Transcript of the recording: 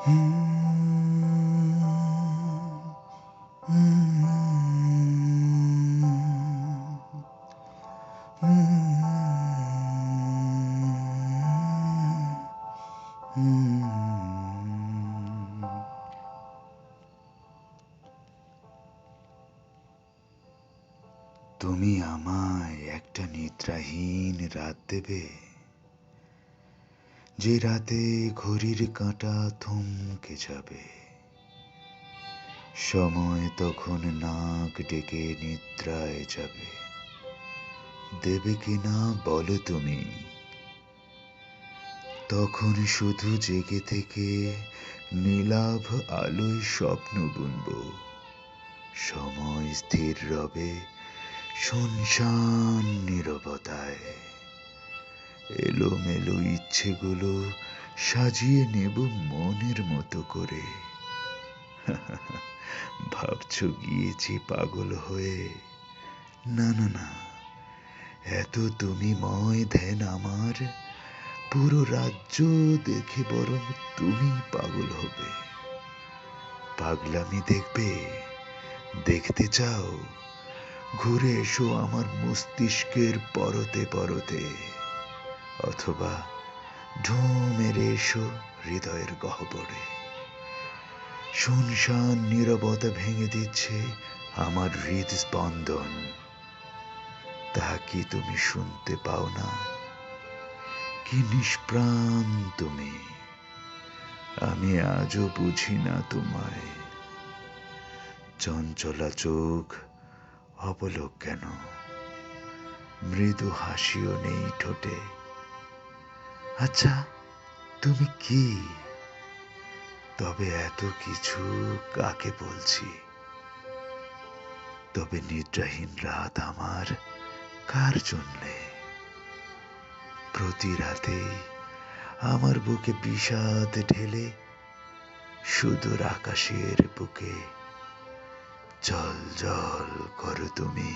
তুমি আমায় একটা নিদ্রাহীন রাত দেবে, যে রাতে ঘড়ির কাঁটা থমকে যাবে, সময় তখন নাক ডেকে নিদ্রায় যাবে। দেবে কিনা বলো তুমি? তখন শুধু জেগে থেকে নীলাভ আলোয় স্বপ্ন বুনবো। সময় স্থির রবে শুনশান নীরবতায়। এলোমেলো ইচ্ছেগুলো সাজিয়ে নেব মনের মতো করে। ভাবছো গিয়েছি পাগল হয়ে? না না না, এত তুমিময় ধ্যান আমার, পুরো রাজ্য দেখে বরং তুমি পাগল হবে। পাগলামি দেখবে? দেখতে চাও? ঘুরে এসো আমার মস্তিষ্কের পরতে পরতে, অথবা ঢুঁ মেরে এসো হৃদয়ের গহ্বরে। শুনশান নীরবতা ভেঙে দিচ্ছে আমার হৃদস্পন্দন। তা কি তুমি শুনতে পাও না? কি নিষ্প্রাণ তুমি! আমি আজও বুঝি না তোমায়। চঞ্চলা চোখ, অপলক কেন? মৃদু হাসিও নেই ঠোঁটে। আচ্ছা, তুমি কি? তবে এত কিছু কাকে বলছি? তবে নিদ্রাহীন রাত আমার কার জন্যে? প্রতি রাতে আমার বুকে বিষাদ ঢেলে সুদূর আকাশের বুকে জল জল করো তুমি।